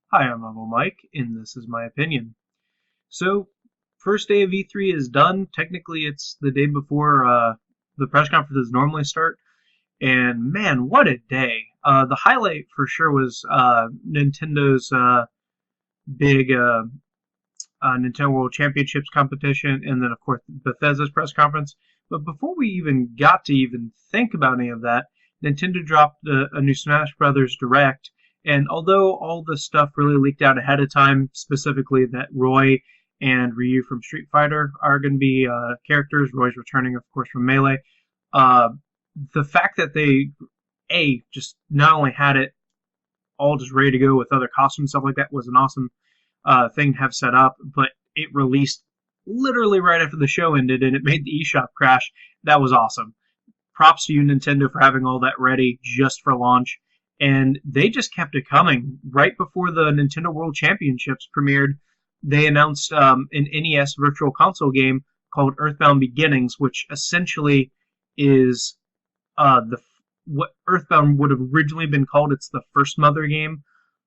Hi, I'm Uncle Mike, and this is my opinion. So, first day of E3 is done. Technically, it's the day before the press conferences normally start, and man, what a day! The highlight for sure was Nintendo's big Nintendo World Championships competition, and then of course Bethesda's press conference. But before we even got to even think about any of that, Nintendo dropped a new Smash Brothers Direct, and although all the stuff really leaked out ahead of time, specifically that Roy and Ryu from Street Fighter are going to be characters, Roy's returning, of course, from Melee. Uh, the fact that they just not only had it all just ready to go with other costumes and stuff like that was an awesome thing to have set up, but it released literally right after the show ended and it made the eShop crash. That was awesome. Props to you, Nintendo, for having all that ready just for launch. And they just kept it coming. Right before the Nintendo World Championships premiered, they announced an NES Virtual Console game called Earthbound Beginnings, which essentially is the what Earthbound would have originally been called. It's the first Mother game.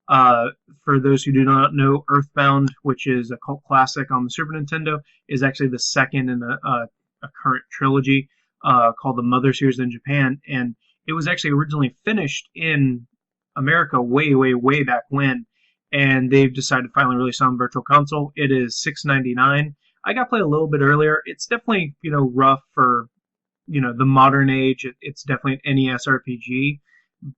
For those who do not know, Earthbound, which is a cult classic on the Super Nintendo, is actually the second in a current trilogy called the Mother series in Japan, and it was actually originally finished in America way, way, way back when, and they've decided to finally release it on Virtual Console. It is $6.99. I got to play a little bit earlier. It's definitely rough for the modern age. It's definitely an NES RPG,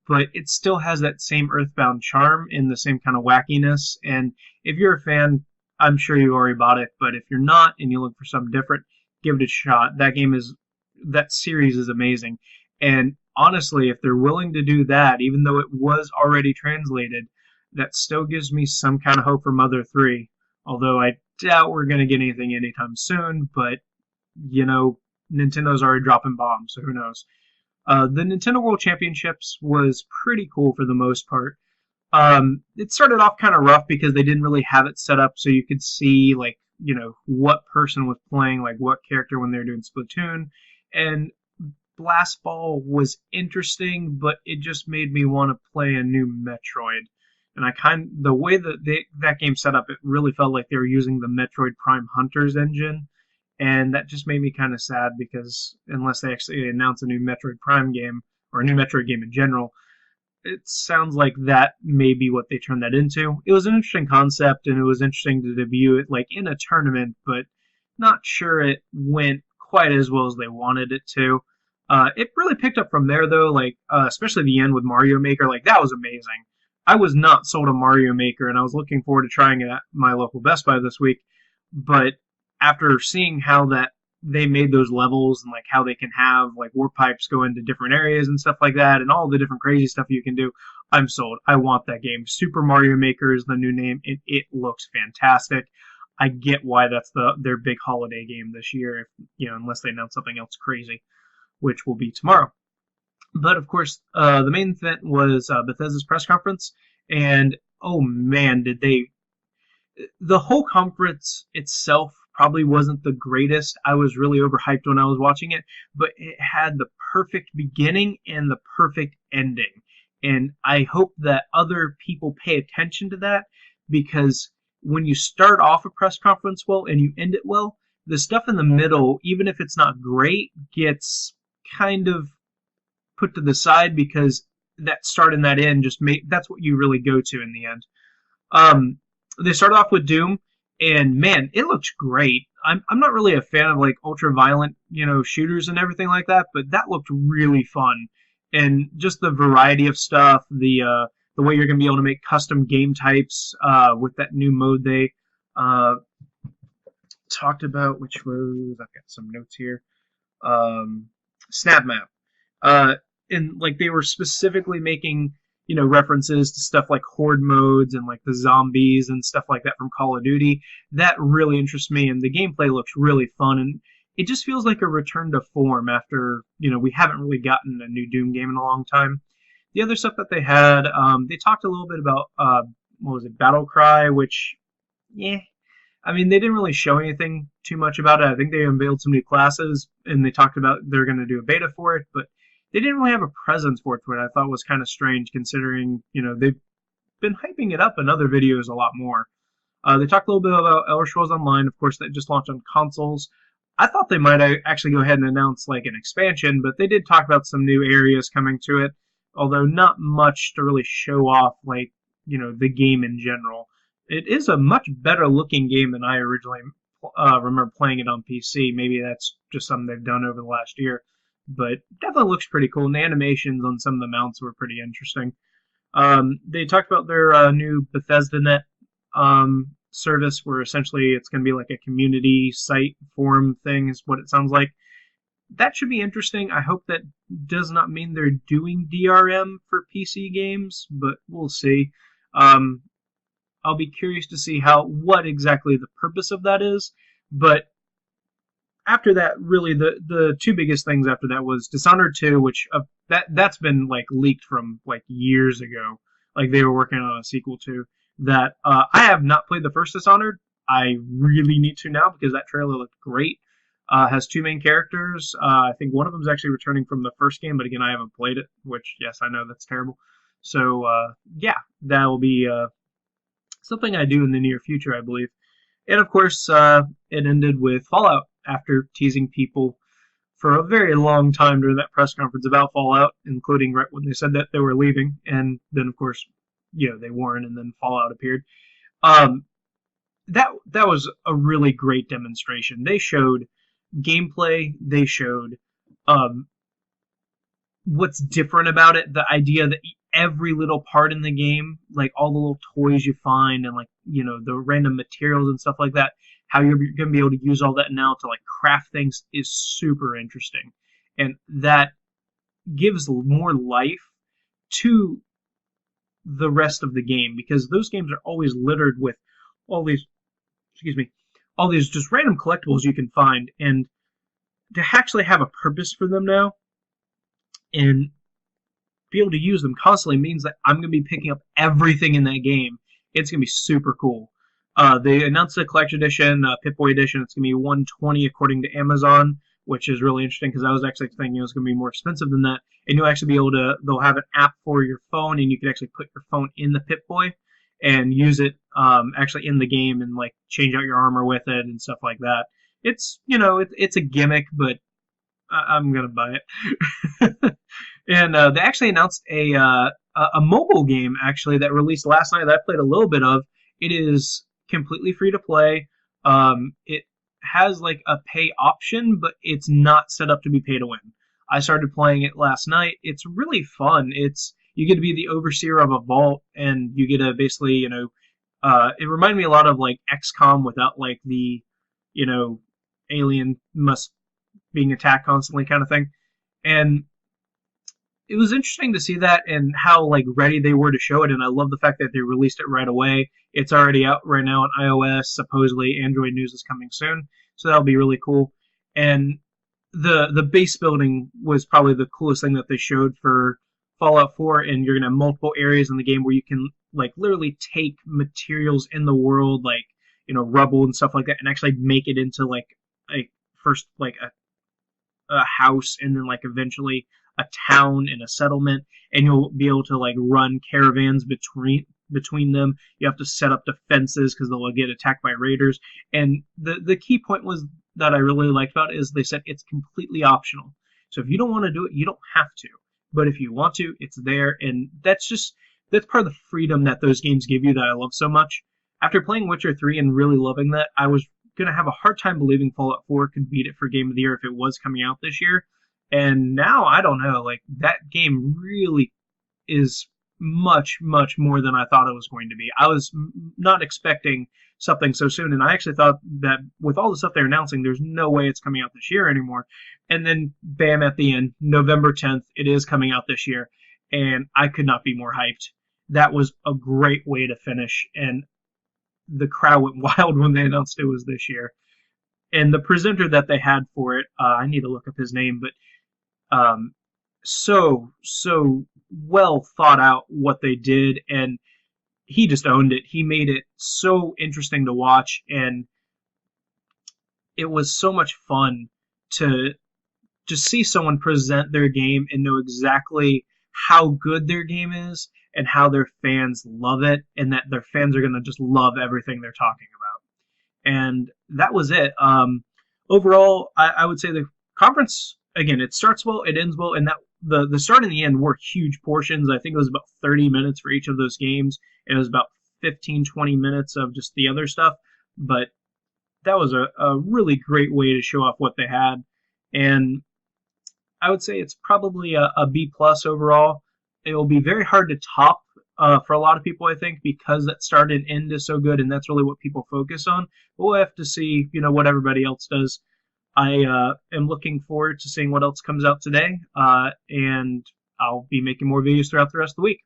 but it still has that same Earthbound charm and the same kind of wackiness. And if you're a fan, I'm sure you already bought it. But if you're not and you look for something different, give it a shot. That series is amazing. And honestly, if they're willing to do that, even though it was already translated, that still gives me some kind of hope for Mother 3. Although I doubt we're going to get anything anytime soon, but Nintendo's already dropping bombs, so who knows? The Nintendo World Championships was pretty cool for the most part. It started off kind of rough because they didn't really have it set up so you could see what person was playing like what character when they were doing Splatoon, and Blast Ball was interesting, but it just made me want to play a new Metroid. And the way that game set up, it really felt like they were using the Metroid Prime Hunters engine, and that just made me kind of sad because unless they actually announce a new Metroid Prime game or a new Metroid game in general, it sounds like that may be what they turned that into. It was an interesting concept, and it was interesting to debut it like in a tournament, but not sure it went quite as well as they wanted it to. It really picked up from there though, especially the end with Mario Maker. Like that was amazing. I was not sold on Mario Maker, and I was looking forward to trying it at my local Best Buy this week. But after seeing how that they made those levels and like how they can have like warp pipes go into different areas and stuff like that and all the different crazy stuff you can do, I'm sold. I want that game. Super Mario Maker is the new name. It looks fantastic. I get why that's their big holiday game this year, if, unless they announce something else crazy, which will be tomorrow. But of course, the main event was Bethesda's press conference, and oh man, did they! The whole conference itself probably wasn't the greatest. I was really overhyped when I was watching it, but it had the perfect beginning and the perfect ending. And I hope that other people pay attention to that, because when you start off a press conference well and you end it well, the stuff in the middle, even if it's not great, gets kind of put to the side because that start and that end that's what you really go to in the end. They started off with Doom, and man, it looks great. I'm not really a fan of like ultra violent, shooters and everything like that, but that looked really fun. And just the variety of stuff, the way you're gonna be able to make custom game types with that new mode they talked about, which was I've got some notes here. Snap Map. And like they were specifically making references to stuff like horde modes and like the zombies and stuff like that from Call of Duty. That really interests me, and the gameplay looks really fun, and it just feels like a return to form after we haven't really gotten a new Doom game in a long time. The other stuff that they had, they talked a little bit about what was it, Battle Cry, which yeah. I mean, they didn't really show anything too much about it. I think they unveiled some new classes, and they talked about they're going to do a beta for it, but they didn't really have a presence for it, which I thought was kind of strange, considering they've been hyping it up in other videos a lot more. They talked a little bit about Elder Scrolls Online, of course, that just launched on consoles. I thought they might actually go ahead and announce like an expansion, but they did talk about some new areas coming to it, although not much to really show off, like, the game in general. It is a much better looking game than I originally remember playing it on PC. Maybe that's just something they've done over the last year, but definitely looks pretty cool. And the animations on some of the mounts were pretty interesting. They talked about their new Bethesda Net service, where essentially it's going to be like a community site forum thing, is what it sounds like. That should be interesting. I hope that does not mean they're doing DRM for PC games, but we'll see. I'll be curious to see what exactly the purpose of that is. But after that, really the two biggest things after that was Dishonored 2, which that's been like leaked from like years ago. Like they were working on a sequel to that. I have not played the first Dishonored. I really need to now because that trailer looked great. Has two main characters. I think one of them is actually returning from the first game, but again, I haven't played it, which, yes, I know that's terrible. So, yeah, that will be something I do in the near future, I believe. And, of course, it ended with Fallout after teasing people for a very long time during that press conference about Fallout, including right when they said that they were leaving. And then, of course, they weren't, and then Fallout appeared. That was a really great demonstration. They showed gameplay. They showed what's different about it. The idea that every little part in the game, like all the little toys you find and like, the random materials and stuff like that, how you're going to be able to use all that now to like craft things is super interesting. And that gives more life to the rest of the game, because those games are always littered with all these, all these just random collectibles you can find, and to actually have a purpose for them now and be able to use them constantly means that I'm going to be picking up everything in that game. It's going to be super cool. They announced the collector edition, Pip-Boy edition. It's going to be $120 according to Amazon, which is really interesting because I was actually thinking it was going to be more expensive than that. And you'll actually be able to, they'll have an app for your phone, and you can actually put your phone in the Pip-Boy and use it actually in the game and like change out your armor with it and stuff like that. It's, it's a gimmick, but I'm going to buy it. And they actually announced a mobile game, actually, that released last night that I played a little bit of. It is completely free to play. It has like a pay option, but it's not set up to be pay to win. I started playing it last night. It's really fun. You get to be the overseer of a vault, and you get to basically, it reminded me a lot of like XCOM without like the, alien must being attacked constantly kind of thing. And it was interesting to see that and how like ready they were to show it, and I love the fact that they released it right away. It's already out right now on iOS. Supposedly Android news is coming soon, so that'll be really cool. And the base building was probably the coolest thing that they showed for Fallout 4, and you're gonna have multiple areas in the game where you can like literally take materials in the world, like rubble and stuff like that, and actually make it into like first like a house, and then like eventually a town and a settlement, and you'll be able to like run caravans between them. You have to set up defenses because they'll get attacked by raiders. And the key point was that I really liked about it is they said it's completely optional. So if you don't want to do it, you don't have to. But if you want to, it's there, and that's part of the freedom that those games give you that I love so much. After playing Witcher 3 and really loving that, I was going to have a hard time believing Fallout 4 could beat it for Game of the Year if it was coming out this year. And now, I don't know, like, that game really is much, much more than I thought it was going to be. I was not expecting something so soon, and I actually thought that with all the stuff they're announcing, there's no way it's coming out this year anymore. And then, bam, at the end, November 10th, it is coming out this year, and I could not be more hyped. That was a great way to finish, and the crowd went wild when they announced it was this year. And the presenter that they had for it, I need to look up his name, but so well thought out what they did, and he just owned it. He made it so interesting to watch, and it was so much fun to just see someone present their game and know exactly how good their game is, and how their fans love it, and that their fans are going to just love everything they're talking about. And that was it. Overall, I would say the conference, again, it starts well, it ends well, and that the start and the end were huge portions. I think it was about 30 minutes for each of those games, and it was about 15-20 minutes of just the other stuff. But that was a really great way to show off what they had. And I would say it's probably a B plus overall. It will be very hard to top for a lot of people, I think, because that start and end is so good, and that's really what people focus on. But we'll have to see, what everybody else does. I am looking forward to seeing what else comes out today, and I'll be making more videos throughout the rest of the week.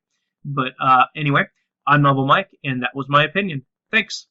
But anyway, I'm Novel Mike, and that was my opinion. Thanks.